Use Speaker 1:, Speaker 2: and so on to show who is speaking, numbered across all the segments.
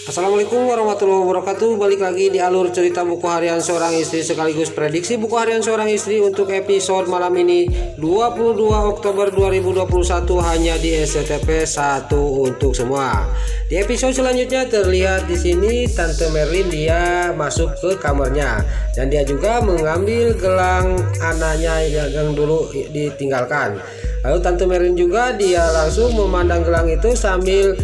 Speaker 1: Assalamualaikum warahmatullahi wabarakatuh. Balik lagi di alur cerita buku harian seorang istri sekaligus prediksi buku harian seorang istri untuk episode malam ini 22 Oktober 2021 hanya di SCTP 1 untuk semua. Di episode selanjutnya terlihat di sini Tante Merlin dia masuk ke kamarnya dan dia juga mengambil gelang anaknya yang dulu ditinggalkan. Lalu Tante Merlin juga dia langsung memandang gelang itu sambil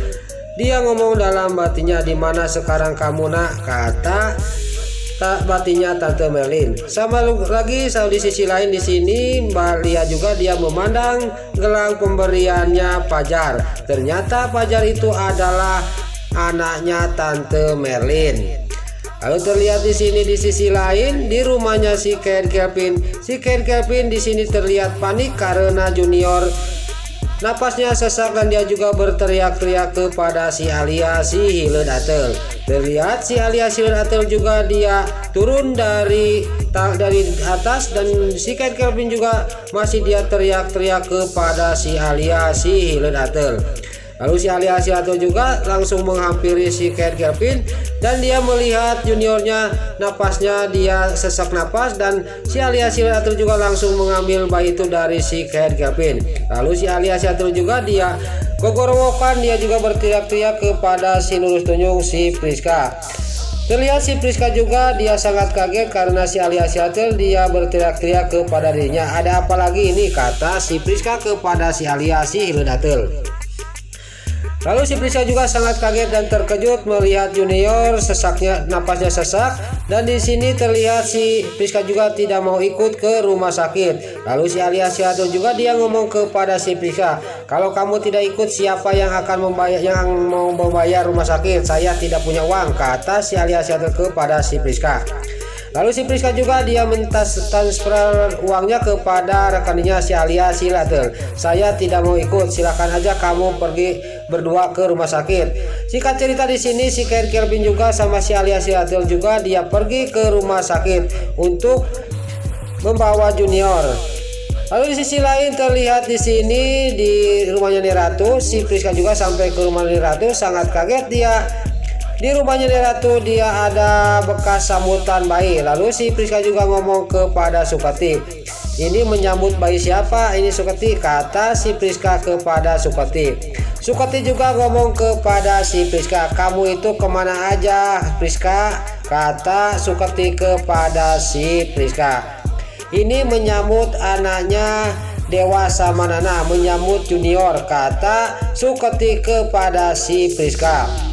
Speaker 1: dia ngomong dalam batinnya, "Di mana sekarang kamu nak?" kata batinnya Tante Merlin. Sama lagi di sisi lain di sini Mbak Lia juga dia memandang gelang pemberiannya Fajar. Ternyata Fajar itu adalah anaknya Tante Merlin. Lalu terlihat di sini di sisi lain di rumahnya si Ken Kelvin. Si Ken Kelvin di sini terlihat panik karena Junior napasnya sesak dan dia juga berteriak-teriak kepada si Alia si Hileud Atel. Terlihat si Alia si Hileud Atel juga dia turun dari atas dan si Ken Kelvin juga masih dia teriak-teriak kepada si Alia si Hileud Atel. Lalu si Alia si Atel juga langsung menghampiri si Ken Kelvin dan dia melihat juniornya napasnya dia sesak napas dan si Alia si Atel juga langsung mengambil bayi itu dari si Ken Kelvin. Lalu si Alia si Atel juga dia gogorowokan dia juga berteriak-teriak kepada si Nurus Tunjung si Priska. Terlihat si Priska juga dia sangat kaget karena si Alia si Atel dia berteriak-teriak kepada dirinya. "Ada apa lagi ini?" kata si Priska kepada si Alia si Hileud Atel. Lalu si Priska juga sangat kaget dan terkejut melihat Junior napasnya sesak dan di sini terlihat si Priska juga tidak mau ikut ke rumah sakit. Lalu si Alia si Atel juga dia ngomong kepada si Priska, "Kalau kamu tidak ikut siapa yang akan mau membayar rumah sakit? Saya tidak punya uang," kata si Alia si Atel kepada si Priska. Lalu si Priska juga dia transfer uangnya kepada rekannya si Alia si Atel. "Saya tidak mau ikut, silakan aja kamu pergi berdua ke rumah sakit." Singkat cerita di sini si Ken Kelvin juga sama si Alia si Atel juga dia pergi ke rumah sakit untuk membawa Junior. Lalu di sisi lain terlihat di sini di rumahnya Niratu, si Priska juga sampai ke rumah Niratu sangat kaget dia. Di rumahnya Niratu dia ada bekas sambutan bayi. Lalu si Priska juga ngomong kepada Sukati, "Ini menyambut bayi siapa ini Sukati?" kata si Priska kepada Sukati. Sukati juga ngomong kepada si Priska, "Kamu itu kemana aja Priska?" kata Sukati kepada si Priska. "Ini menyambut anaknya Dewa sama Nana, menyambut Junior," kata Sukati kepada si Priska.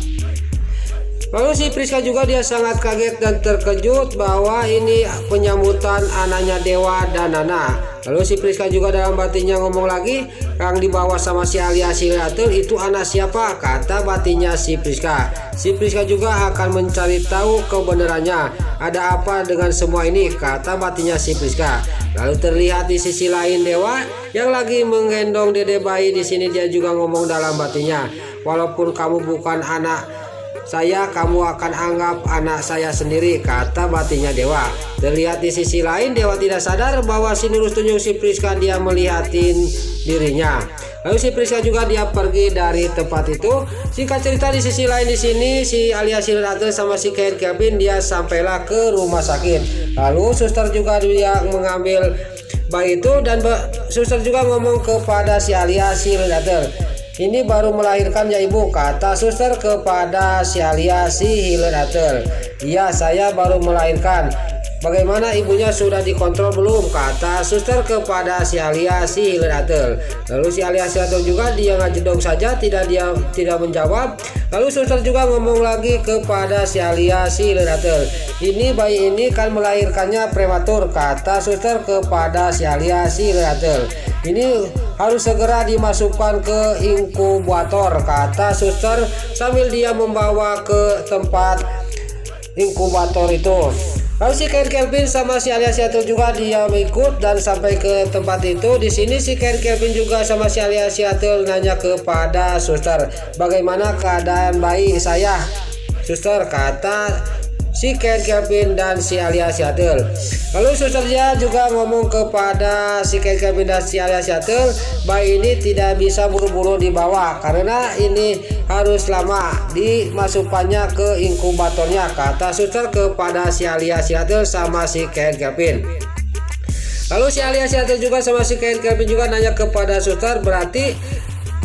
Speaker 1: Lalu si Priska juga dia sangat kaget dan terkejut bahwa ini penyambutan anaknya Dewa dan Nana. Lalu si Priska juga dalam batinnya ngomong lagi, "Yang dibawa sama si Alia si Atel itu anak siapa?" kata batinnya si Priska. Si Priska juga akan mencari tahu kebenarannya. "Ada apa dengan semua ini?" kata batinnya si Priska. Lalu terlihat di sisi lain Dewa yang lagi menggendong dede bayi. Di sini dia juga ngomong dalam batinnya, "Walaupun kamu bukan anak saya, kamu akan anggap anak saya sendiri," kata batinnya Dewa. Terlihat di sisi lain Dewa tidak sadar bahwa si Nurus Tunjung si Priska dia melihatin dirinya. Lalu si Priska juga dia pergi dari tempat itu. Singkat cerita di sisi lain di sini si Alia si Atel sama si Ken Kelvin dia sampailah ke rumah sakit. Lalu suster juga dia mengambil bayi itu dan suster juga ngomong kepada si Alia si Atel, "Ini baru melahirkan ya ibu," kata suster kepada si Alia si Hileud Atel. "Iya, saya baru melahirkan. Bagaimana ibunya sudah dikontrol belum?" kata suster kepada si Alia si Hileud Atel. Lalu si Alia si Atel juga dia ngajedong saja tidak menjawab. Lalu suster juga ngomong lagi kepada si Alia si Hileud Atel, "Ini bayi ini kan melahirkannya prematur," kata suster kepada si Alia si Hileud Atel. "Ini harus segera dimasukkan ke inkubator," kata suster sambil dia membawa ke tempat inkubator itu. Lalu si Ken Kelvin sama si Alia si Atel juga dia mengikut dan sampai ke tempat itu. Di sini si Ken Kelvin juga sama si Alia si Atel nanya kepada suster, "Bagaimana keadaan bayi saya?" "Suster," kata si Ken Kevin dan si Alia Seattle. Lalu susternya juga ngomong kepada si Ken Kevin dan si Alia Seattle, bayi ini tidak bisa buru-buru dibawa karena ini harus lama dimasukkannya ke inkubatornya, kata suster kepada si Alia Seattle sama si Ken Kevin. Lalu si Alia Seattle juga sama si Ken Kevin juga nanya kepada suster, berarti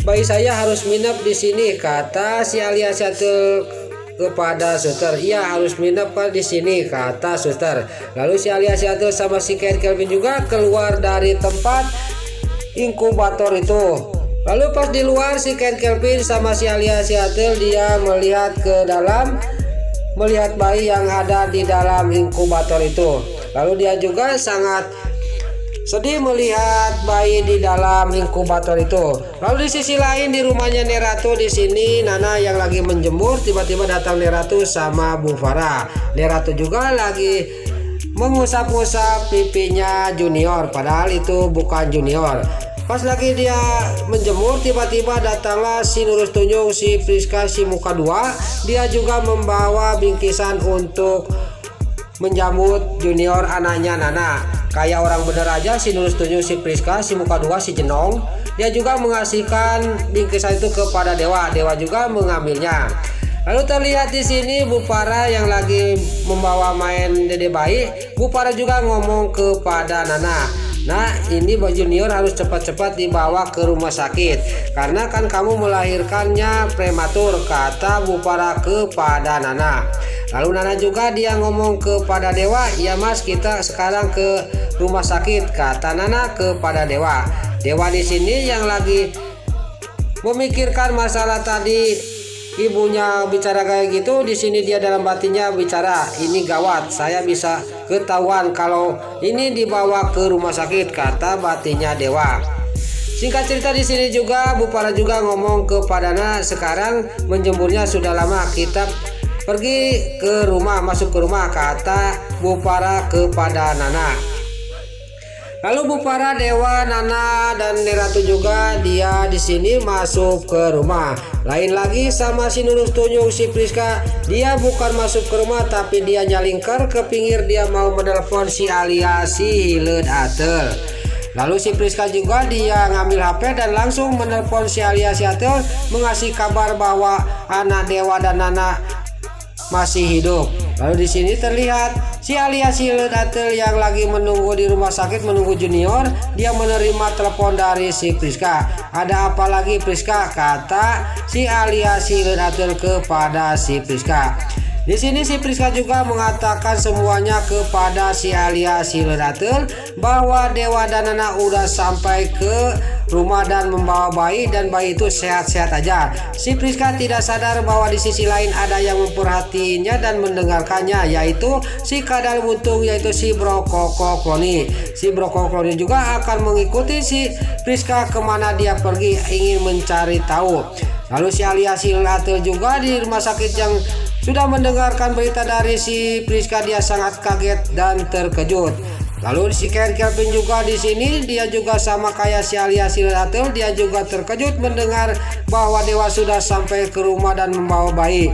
Speaker 1: bayi saya harus nginep di sini, kata si Alia Seattle kepada suster. Iya, harus nginep di sini, kata suster. Lalu si Alia Seattle sama si Ken Kevin juga keluar dari tempat inkubator itu. Lalu pas di luar si Ken Kevin sama si Alia Seattle dia melihat ke dalam, melihat bayi yang ada di dalam inkubator itu. Lalu dia juga sangat sedih melihat bayi di dalam inkubator itu. Lalu di sisi lain di rumahnya Neratu di sini Nana yang lagi menjemur, tiba-tiba datang Neratu sama Bu Farah. Neratu juga lagi mengusap-usap pipinya Junior, padahal itu bukan Junior. Pas lagi dia menjemur, tiba-tiba datanglah si Nurul Tunjung, si Priska, si Muka Dua. Dia juga membawa bingkisan untuk menjemput Junior anaknya Nana. Kayak orang bener aja, si Nurul Tunjung, si Priska, si Muka Dua, si Jenong. Dia juga mengasihkan bingkisan itu kepada Dewa. Dewa juga mengambilnya. Lalu terlihat di sini Bu Farah yang lagi membawa main dede bayi. Bu Farah juga ngomong kepada Nana, nah ini Junior harus cepat-cepat dibawa ke rumah sakit karena kan kamu melahirkannya prematur, kata Bu Farah kepada Nana. Lalu Nana juga dia ngomong kepada Dewa, iya mas kita sekarang ke rumah sakit, kata Nana kepada Dewa. Dewa di sini yang lagi memikirkan masalah tadi ibunya bicara kayak gitu, di sini dia dalam batinnya bicara, ini gawat, saya bisa ketahuan kalau ini dibawa ke rumah sakit, kata batinnya Dewa. Singkat cerita di sini juga Bu Farah juga ngomong kepada Nana, sekarang menjemurnya sudah lama, kita pergi ke rumah, masuk ke rumah, kata Bu Farah kepada Nana. Lalu Bu Farah, Dewa, Nana dan Neratu juga dia di sini masuk ke rumah. Lain lagi sama si Nurul Tunjung, si Priska, dia bukan masuk ke rumah tapi dia nyalingker ke pinggir, dia mau menelpon si Alia si Hileud Atel. Lalu si Priska juga dia ngambil HP dan langsung menelpon si Alia si Atel mengasih kabar bahwa anak Dewa dan Nana masih hidup. Lalu di sini terlihat si Alia si Hileud Atel yang lagi menunggu di rumah sakit menunggu Junior, dia menerima telepon dari si Priska. Ada apa lagi Priska, kata si Alia si Hileud Atel kepada si Priska. Di sini si Priska juga mengatakan semuanya kepada si Alia si Hileud Atel bahwa Dewa dan Nana udah sampai ke rumah dan membawa bayi dan bayi itu sehat-sehat aja. Si Priska tidak sadar bahwa di sisi lain ada yang memperhatinya dan mendengarkannya, yaitu si kadal buntung, yaitu si Brokoko Kloni. Si Brokoko Kloni juga akan mengikuti si Priska kemana dia pergi, ingin mencari tahu. Lalu si Alia si Hileud Atel juga di rumah sakit yang sudah mendengarkan berita dari si Priska, dia sangat kaget dan terkejut. Lalu si Ken Kevin juga di sini dia juga sama kayak si Alia si Hileud Atel, dia juga terkejut mendengar bahwa Dewa sudah sampai ke rumah dan membawa bayi.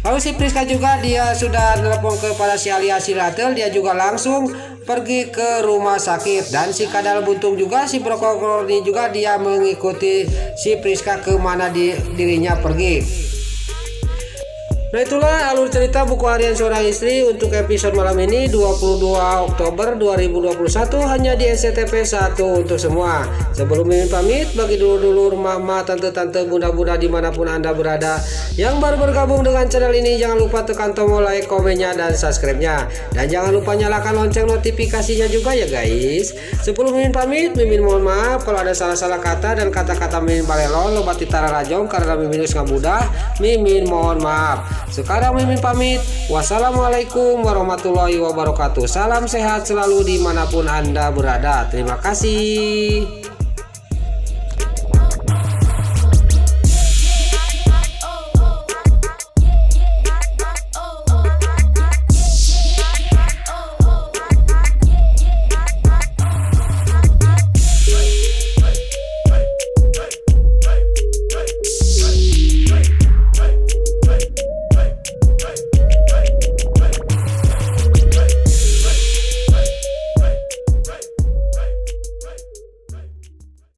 Speaker 1: Lalu si Priska juga dia sudah telepon kepada si Alia si Hileud Atel, dia juga langsung pergi ke rumah sakit. Dan si kadal buntung juga si Brokoko Kloni juga dia mengikuti si Priska kemana dirinya pergi. Nah itulah alur cerita buku harian seorang istri untuk episode malam ini 22 Oktober 2021 hanya di SCTV 1 untuk semua. Sebelum Mimin pamit, bagi dulur-dulur, mama, tante-tante, bunda-bunda dimanapun anda berada yang baru bergabung dengan channel ini, jangan lupa tekan tombol like, komennya, dan subscribe-nya. Dan jangan lupa nyalakan lonceng notifikasinya juga ya guys. Sebelum Mimin pamit, Mimin mohon maaf kalau ada salah-salah kata dan kata-kata Mimin balelo loba titara rajong karena Mimin geus ngabudah. Mimin mohon maaf. Sekarang Mimin pamit. Wassalamualaikum warahmatullahi wabarakatuh. Salam sehat selalu dimanapun anda berada. Terima kasih.